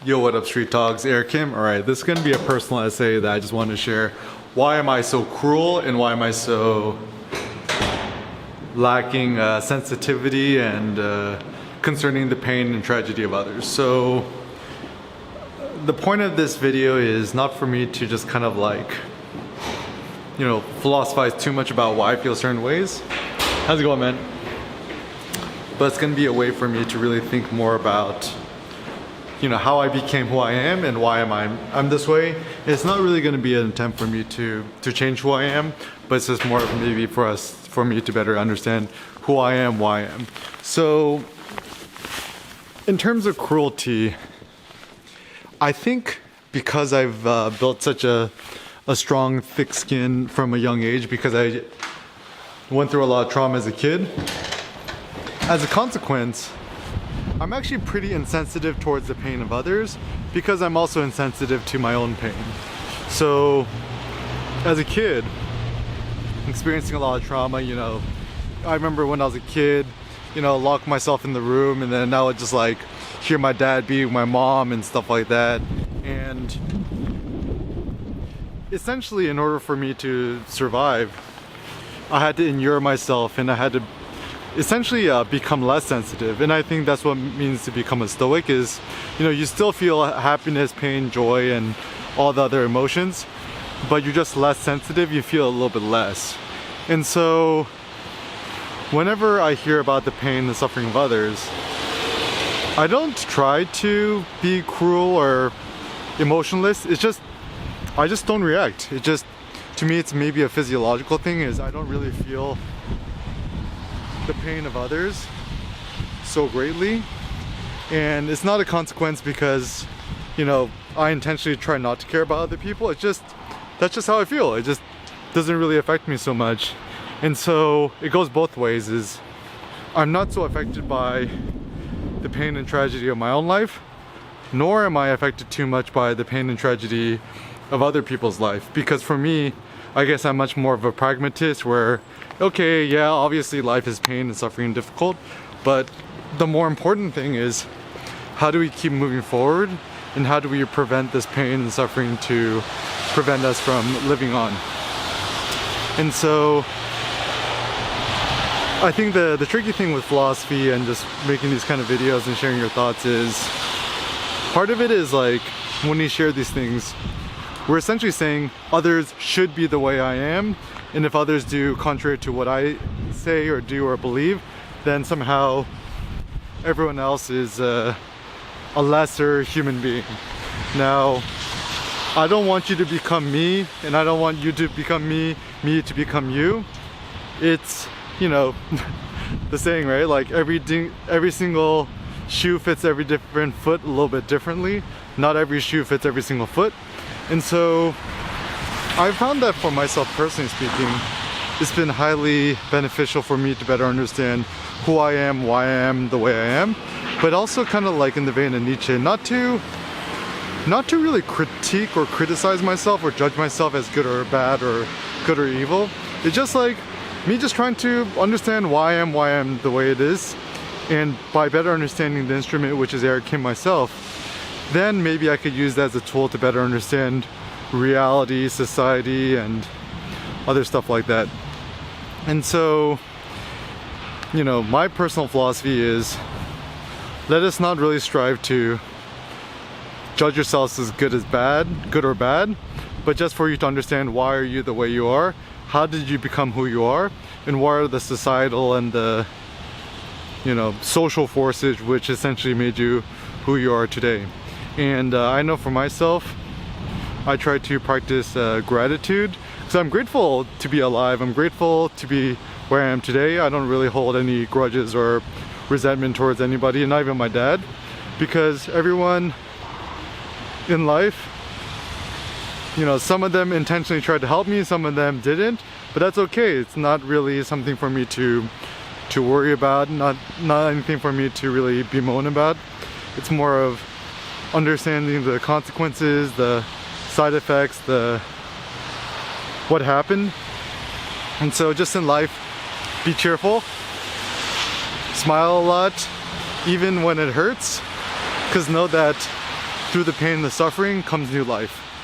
Yo, what up, Street Talks? Eric Kim. All right, this is going to be a personal essay that I just want to share. Why am I so cruel and why am I so lacking sensitivity and concerning the pain and tragedy of others? So the point of this video is not for me to just kind of like, you know, philosophize too much about why I feel certain ways. How's it going, man? But it's going to be a way for me to really think more about, you know, how I became who I am and why I'm this way. It's not really going to be an attempt for me to change who I am, but it's just more of maybe for me to better understand who I am, why I am. So in terms of cruelty, I think because I've built such a strong, thick skin from a young age, because I went through a lot of trauma as a kid, as a consequence, I'm actually pretty insensitive towards the pain of others because I'm also insensitive to my own pain. So as a kid, experiencing a lot of trauma, you know, I remember when I was a kid, you know, lock myself in the room and then I would just like hear my dad beat my mom and stuff like that. And essentially, in order for me to survive, I had to inure myself and I had to essentially become less sensitive. And I think that's what it means to become a stoic is, you know, you still feel happiness, pain, joy, and all the other emotions, but you're just less sensitive, you feel a little bit less. And so whenever I hear about the pain and suffering of others, I don't try to be cruel or emotionless. It's just, I just don't react. It just, to me, it's maybe a physiological thing, is I don't really feel the pain of others so greatly. And it's not a consequence because, you know, I intentionally try not to care about other people. It's just, that's just how I feel. It just doesn't really affect me so much. And so it goes both ways, is I'm not so affected by the pain and tragedy of my own life, nor am I affected too much by the pain and tragedy of other people's life. Because for me, I guess I'm much more of a pragmatist where, okay, yeah, obviously life is pain and suffering and difficult, but the more important thing is how do we keep moving forward and how do we prevent this pain and suffering to prevent us from living on. And so I think the tricky thing with philosophy and just making these kind of videos and sharing your thoughts is, part of it is like when you share these things, we're essentially saying others should be the way I am, and if others do contrary to what I say or do or believe, then somehow everyone else is a lesser human being. Now, I don't want you to become me, and I don't want you to become me to become you. It's, you know, the saying, right? Like every single shoe fits every different foot a little bit differently. Not every shoe fits every single foot. And so I found that for myself, personally speaking, it's been highly beneficial for me to better understand who I am, why I am the way I am, but also kind of like in the vein of Nietzsche, not to really critique or criticize myself or judge myself as good or bad or good or evil. It's just like me just trying to understand why I am the way it is. And by better understanding the instrument, which is Eric Kim myself, then maybe I could use that as a tool to better understand reality, society, and other stuff like that. And so, you know, my personal philosophy is, let us not really strive to judge yourselves as good or bad, but just for you to understand why are you the way you are, how did you become who you are, and what are the societal and the, you know, social forces which essentially made you who you are today. And I know for myself, I try to practice gratitude, because I'm grateful to be alive. I'm grateful to be where I am today. I don't really hold any grudges or resentment towards anybody, not even my dad, because everyone in life, you know, some of them intentionally tried to help me, some of them didn't, but that's okay. It's not really something for me to worry about, not anything for me to really bemoan about. It's more of understanding the consequences, the side effects, what happened. And so just in life, be cheerful, smile a lot, even when it hurts, because know that through the pain and the suffering comes new life.